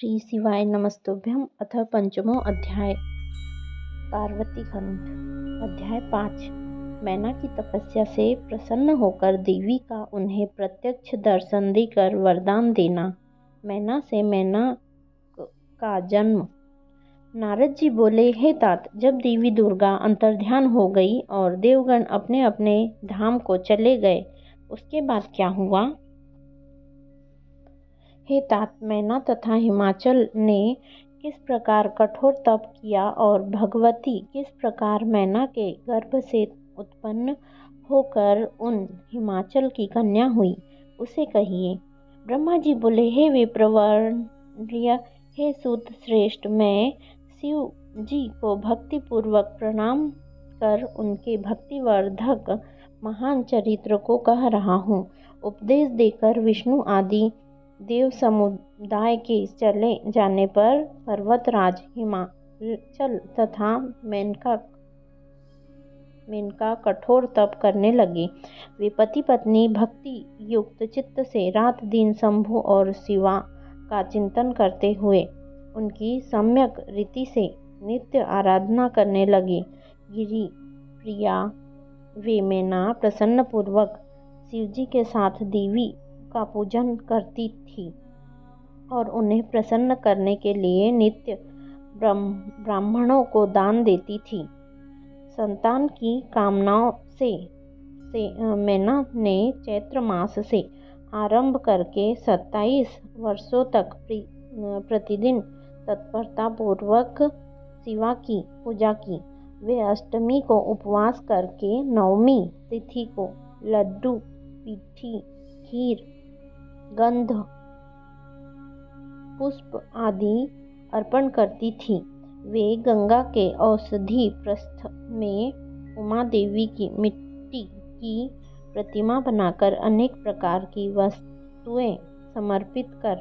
श्री शिवाय नमस्तुभ्यं। अथ पंचमो अध्याय पार्वती खंड। अध्याय 5। मैना की तपस्या से प्रसन्न होकर देवी का उन्हें प्रत्यक्ष दर्शन देकर वरदान देना। मैना से मैना का जन्म। नारद जी बोले, हे तात, जब देवी दुर्गा अंतर्ध्यान हो गई और देवगण अपने अपने धाम को चले गए, उसके बाद क्या हुआ? हे तात, मैना तथा हिमाचल ने किस प्रकार कठोर तप किया और भगवती किस प्रकार मैना के गर्भ से उत्पन्न होकर उन हिमाचल की कन्या हुई, उसे कहिए। ब्रह्मा जी बोले, हे विप्रवर्य, हे सूत श्रेष्ठ, मैं शिव जी को भक्ति पूर्वक प्रणाम कर उनके भक्तिवर्धक महान चरित्र को कह रहा हूँ। उपदेश देकर विष्णु आदि देव समुदाय के चले जाने पर पर्वतराज हिमाचल तथा मेनका कठोर तप करने लगे। वे पति पत्नी भक्ति युक्त चित्त से रात दिन शंभु और शिवा का चिंतन करते हुए उनकी सम्यक रीति से नित्य आराधना करने लगे। गिरि प्रिया वे मैना प्रसन्न पूर्वक शिवजी के साथ देवी का पूजन करती थी और उन्हें प्रसन्न करने के लिए नित्य ब्राह्मणों को दान देती थी। संतान की कामनाओं से मैना ने चैत्र मास से आरंभ करके 27 वर्षों तक प्रतिदिन तत्परता पूर्वक शिवा की पूजा की। वे अष्टमी को उपवास करके नवमी तिथि को लड्डू, पीठी, खीर, गंध, पुष्प आदि अर्पण करती थी। वे गंगा के औषधि प्रस्थ में उमा देवी की मिट्टी की प्रतिमा बनाकर अनेक प्रकार की वस्तुएं समर्पित कर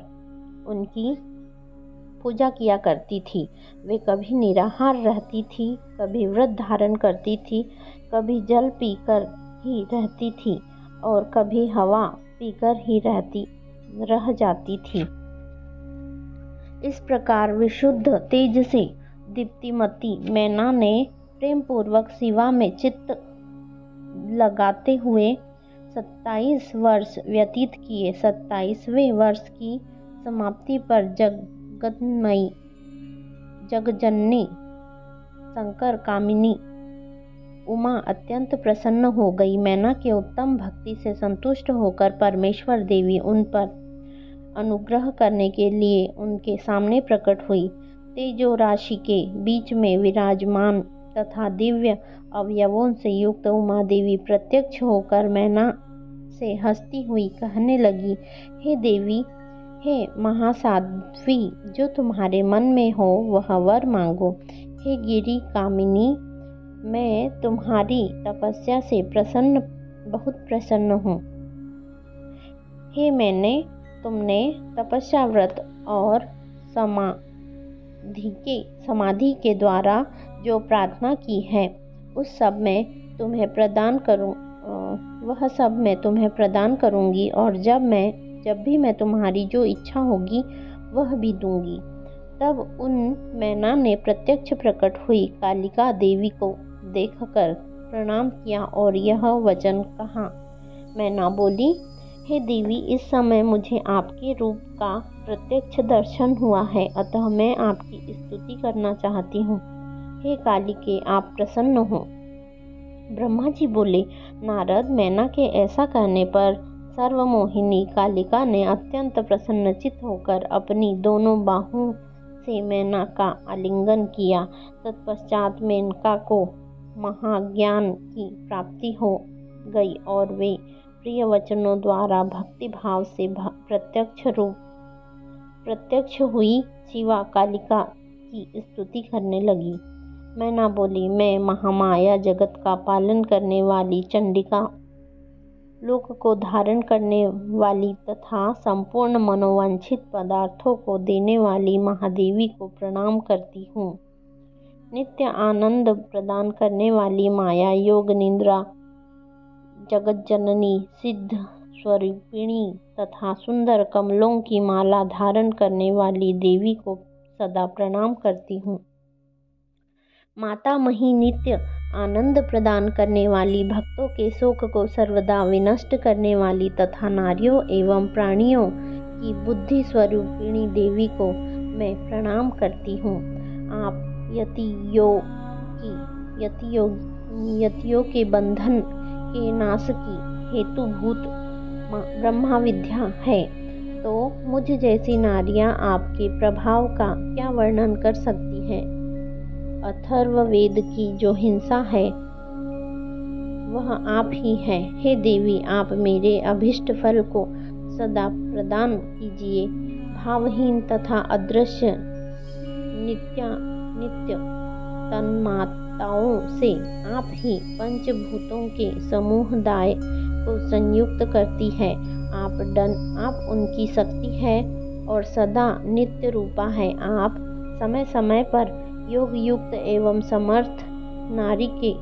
उनकी पूजा किया करती थी। वे कभी निराहार रहती थी, कभी व्रत धारण करती थी, कभी जल पीकर ही रहती थी और कभी हवा पीकर ही रह जाती थी। इस प्रकार विशुद्ध तेज से दीप्तिमती मैना ने प्रेम पूर्वक शिवा में चित्त लगाते हुए 27 वर्ष व्यतीत किए। 27वें वर्ष की समाप्ति पर जगजननी शंकर कामिनी उमा अत्यंत प्रसन्न हो गई। मैना के उत्तम भक्ति से संतुष्ट होकर परमेश्वर देवी उन पर अनुग्रह करने के लिए उनके सामने प्रकट हुई। तेजो राशि के बीच में विराजमान तथा दिव्य अवयवों से युक्त उमा देवी प्रत्यक्ष होकर मैना से हंसती हुई कहने लगी, हे देवी, हे महासाध्वी, जो तुम्हारे मन में हो वह वर मांगो। हे गिरि कामिनी, मैं तुम्हारी तपस्या से बहुत प्रसन्न हूँ। हे मैंने तुमने तपस्या व्रत और समाधि के द्वारा जो प्रार्थना की है उस सब मैं तुम्हें प्रदान करूँगी और जब भी मैं तुम्हारी जो इच्छा होगी वह भी दूंगी। तब उन मैना ने प्रत्यक्ष प्रकट हुई कालिका देवी को देखकर प्रणाम किया और यह वचन कहा। मैना बोली, हे देवी, इस समय मुझे आपके रूप का प्रत्यक्ष दर्शन हुआ है, अतः मैं आपकी स्तुति करना चाहती हूँ। हे कालिके, आप प्रसन्न हो। ब्रह्मा जी बोले, नारद, मैना के ऐसा कहने पर सर्वमोहिनी कालिका ने अत्यंत प्रसन्नचित होकर अपनी दोनों बाहों से मैना का आलिंगन किया। तत्पश्चात मेनका को महाज्ञान की प्राप्ति हो गई और वे प्रिय वचनों द्वारा भक्ति भाव से प्रत्यक्ष हुई शिवा कालिका की स्तुति करने लगी। मैना बोली, मैं महामाया जगत का पालन करने वाली चंडिका, लोक को धारण करने वाली तथा संपूर्ण मनोवांछित पदार्थों को देने वाली महादेवी को प्रणाम करती हूँ। नित्य आनंद प्रदान करने वाली माया, योग निद्रा, जगज्जननी, सिद्ध स्वरूपिणी तथा सुंदर कमलों की माला धारण करने वाली देवी को सदा प्रणाम करती हूँ। माता मही नित्य आनंद प्रदान करने वाली, भक्तों के शोक को सर्वदा विनष्ट करने वाली तथा नारियों एवं प्राणियों की बुद्धि स्वरूपिणी देवी को मैं प्रणाम करती हूँ। आप यतियों के बंधन के नाश की हेतुभूत ब्रह्मा विद्या है, तो मुझ जैसी नारियां आपके प्रभाव का क्या वर्णन कर सकती हैं। अथर्ववेद की जो हिंसा है वह आप ही हैं। हे देवी, आप मेरे अभिष्ट फल को सदा प्रदान कीजिए। भावहीन तथा अदृश्य नित्य तन्मात्राओं से आप ही पंचभूतों के समुदाय को संयुक्त करती है। आप उनकी शक्ति है और सदा नित्य रूपा है। आप समय समय पर योग युक्त एवं समर्थ नारी के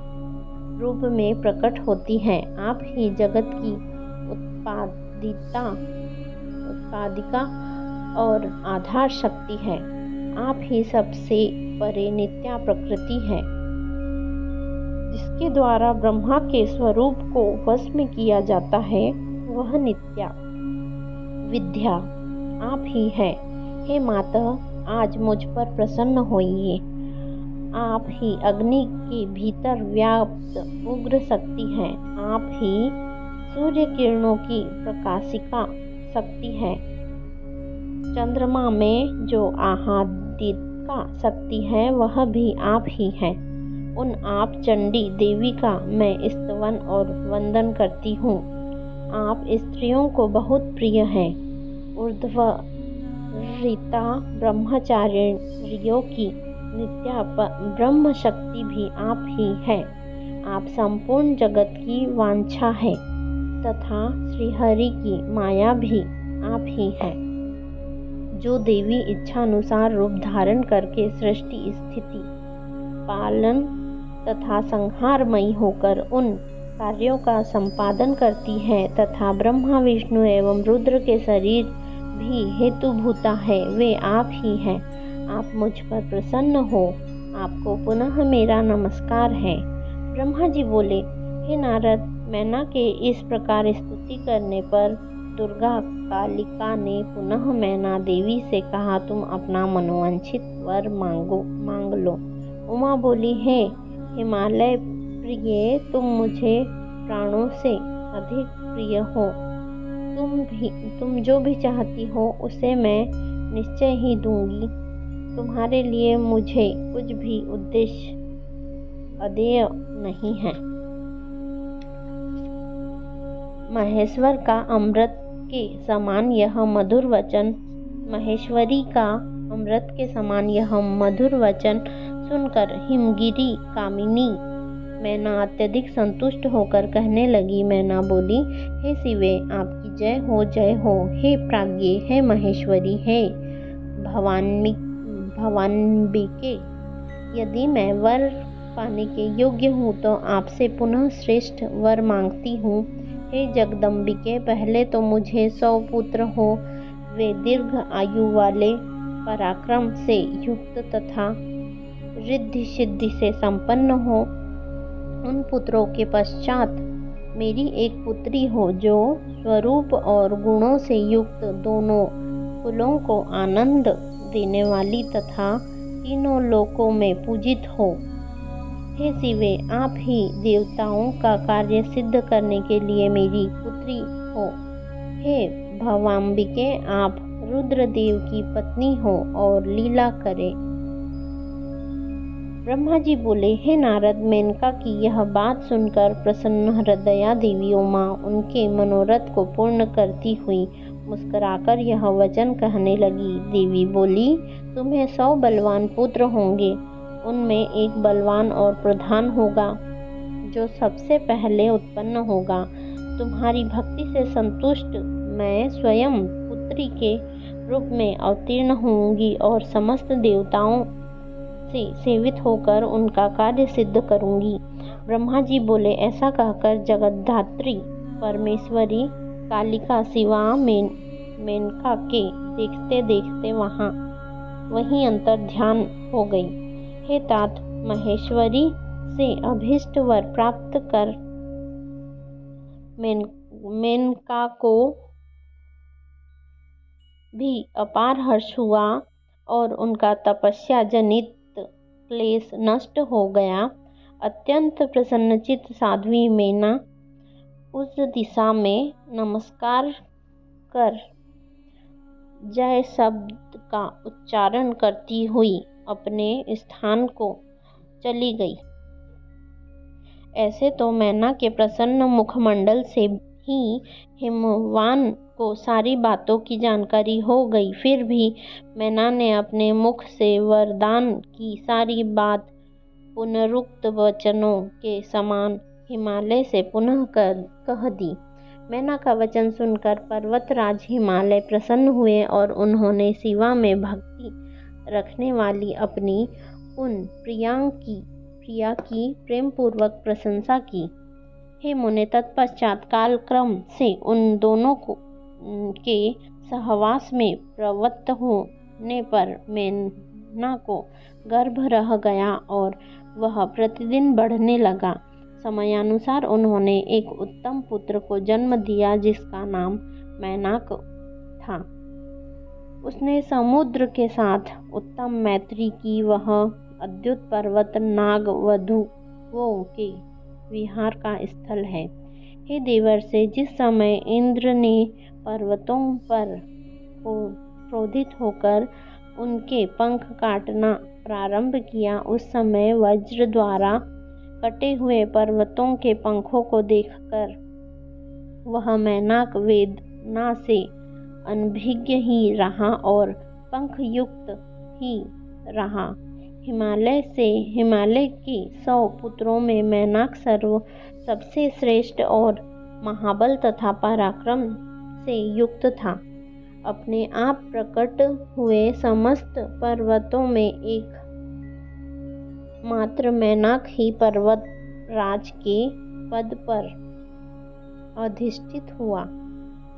रूप में प्रकट होती है। आप ही जगत की उत्पादिका और आधार शक्ति है। आप ही सबसे परे नित्या प्रकृति है, जिसके द्वारा ब्रह्मा के स्वरूप को वश में किया जाता है। वह नित्या विद्या आप ही है। हे माता, आज मुझ पर प्रसन्न होइए। आप ही अग्नि के भीतर व्याप्त उग्र शक्ति है। आप ही सूर्य किरणों की प्रकाशिका शक्ति है। चंद्रमा में जो आह्लादिका शक्ति है वह भी आप ही है। उन आप चंडी देवी का मैं स्तवन और वंदन करती हूँ। आप स्त्रियों को बहुत प्रिय हैं। ऊर्ध्वरीता ब्रह्मचारियों की नित्या ब्रह्म शक्ति भी आप ही है। आप संपूर्ण जगत की वांछा है तथा श्रीहरि की माया भी आप ही है, जो देवी इच्छानुसार रूप धारण करके सृष्टि स्थिति पालन तथा संहारमयी होकर उन कार्यों का संपादन करती है तथा ब्रह्मा विष्णु एवं रुद्र के शरीर भी हेतुभूता है। वे आप ही हैं। आप मुझ पर प्रसन्न हो। आपको पुनः मेरा नमस्कार है। ब्रह्मा जी बोले, हे नारद, मैना के इस प्रकार स्तुति करने पर दुर्गा कालिका ने पुनः मैना देवी से कहा, तुम अपना मनोवांछित वर मांग लो। उमा बोली, हे हिमालय प्रिय, तुम मुझे प्राणों से अधिक प्रिय हो। तुम जो भी चाहती हो उसे मैं निश्चय ही दूंगी। तुम्हारे लिए मुझे कुछ भी उद्देश्य अदेय नहीं है। महेश्वर का अमृत के समान यह मधुर वचन महेश्वरी का अमृत के समान यह मधुर वचन सुनकर हिमगिरी कामिनी मैना अत्यधिक संतुष्ट होकर कहने लगी। मैना बोली, हे शिवे, आपकी जय हो, जय हो। हे प्राज्ञे, हे महेश्वरी, हे भवान्बिके, यदि मैं वर पाने के योग्य हूँ तो आपसे पुनः श्रेष्ठ वर मांगती हूँ। हे जगदम्बिके, पहले तो मुझे 100 पुत्र हो, वे दीर्घ आयु वाले, पराक्रम से युक्त तथा रिद्धि सिद्धि से संपन्न हो। उन पुत्रों के पश्चात मेरी एक पुत्री हो, जो स्वरूप और गुणों से युक्त, दोनों कुलों को आनंद देने वाली तथा तीनों लोकों में पूजित हो। हे शिवे, आप ही देवताओं का कार्य सिद्ध करने के लिए मेरी पुत्री हो। हे भवाम्बिके, आप रुद्रदेव की पत्नी हो और लीला करे। ब्रह्मा जी बोले, हे नारद, मेनका की यह बात सुनकर प्रसन्न हृदया देवी उमा उनके मनोरथ को पूर्ण करती हुई मुस्कुराकर यह वचन कहने लगी। देवी बोली, तुम्हें 100 बलवान पुत्र होंगे। उनमें एक बलवान और प्रधान होगा, जो सबसे पहले उत्पन्न होगा। तुम्हारी भक्ति से संतुष्ट मैं स्वयं पुत्री के रूप में अवतीर्ण होंगी और समस्त देवताओं से सेवित होकर उनका कार्य सिद्ध करूंगी। ब्रह्मा जी बोले, ऐसा कहकर जगद्धात्री परमेश्वरी कालिका शिवा मेनका के देखते देखते वहीं अंतर ध्यान हो गई। हे तात, महेश्वरी से अभीष्ट वर प्राप्त कर मेनका को भी अपार हर्ष हुआ और उनका तपस्या जनित क्लेश नष्ट हो गया। अत्यंत प्रसन्नचित्त साध्वी मेना उस दिशा में नमस्कार कर जय शब्द का उच्चारण करती हुई अपने स्थान को चली गई। ऐसे तो मैना के प्रसन्न मुखमंडल से ही हिमवान को सारी बातों की जानकारी हो गई, फिर भी मैना ने अपने मुख से वरदान की सारी बात पुनरुक्त वचनों के समान हिमालय से पुनः कह दी। मैना का वचन सुनकर पर्वतराज हिमालय प्रसन्न हुए और उन्होंने शिवा में भक्ति रखने वाली अपनी उन प्रिया की प्रेम पूर्वक प्रशंसा की। हे मुने, तत्पश्चात कालक्रम से उन दोनों के सहवास में प्रवृत्त होने पर मेना को गर्भ रह गया और वह प्रतिदिन बढ़ने लगा। समयानुसार उन्होंने एक उत्तम पुत्र को जन्म दिया जिसका नाम मैनाक था। उसने समुद्र के साथ उत्तम मैत्री की। वह अद्युत पर्वत नाग वधुओं के विहार का स्थल है। हे देवर्षि, जिस समय इंद्र ने पर्वतों पर क्रोधित होकर उनके पंख काटना प्रारंभ किया, उस समय वज्र द्वारा कटे हुए पर्वतों के पंखों को देखकर वह मैनाक वेदना से अनभिज्ञ ही रहा और पंख युक्त ही रहा। हिमालय के 100 पुत्रों में मैनाक सबसे श्रेष्ठ और महाबल तथा पराक्रम से युक्त था। अपने आप प्रकट हुए समस्त पर्वतों में एक मात्र मैनाक ही पर्वत राज के पद पर अधिष्ठित हुआ।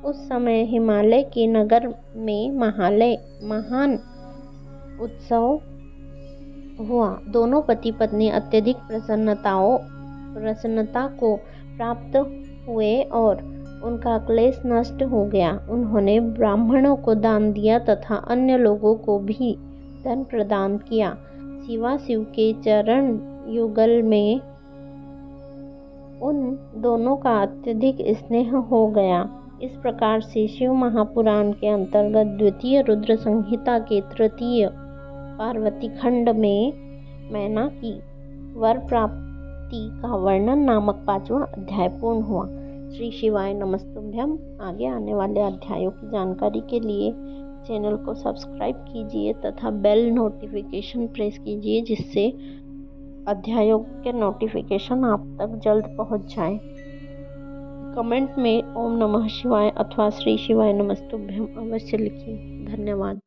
उस समय हिमालय के नगर में महान उत्सव हुआ। दोनों पति पत्नी अत्यधिक प्रसन्नता को प्राप्त हुए और उनका क्लेश नष्ट हो गया। उन्होंने ब्राह्मणों को दान दिया तथा अन्य लोगों को भी धन प्रदान किया। शिव के चरण युगल में उन दोनों का अत्यधिक स्नेह हो गया। इस प्रकार से शिव महापुराण के अंतर्गत द्वितीय रुद्र संहिता के तृतीय पार्वती खंड में मैना की वर प्राप्ति का वर्णन नामक 5वां अध्याय पूर्ण हुआ। श्री शिवाय नमस्तुभ्यम। आगे आने वाले अध्यायों की जानकारी के लिए चैनल को सब्सक्राइब कीजिए तथा बेल नोटिफिकेशन प्रेस कीजिए, जिससे अध्यायों के नोटिफिकेशन आप तक जल्द पहुंच जाए। कमेंट में ओम नमः शिवाय अथवा श्री शिवाय नमस्तुभ्यम अवश्य लिखिए। धन्यवाद।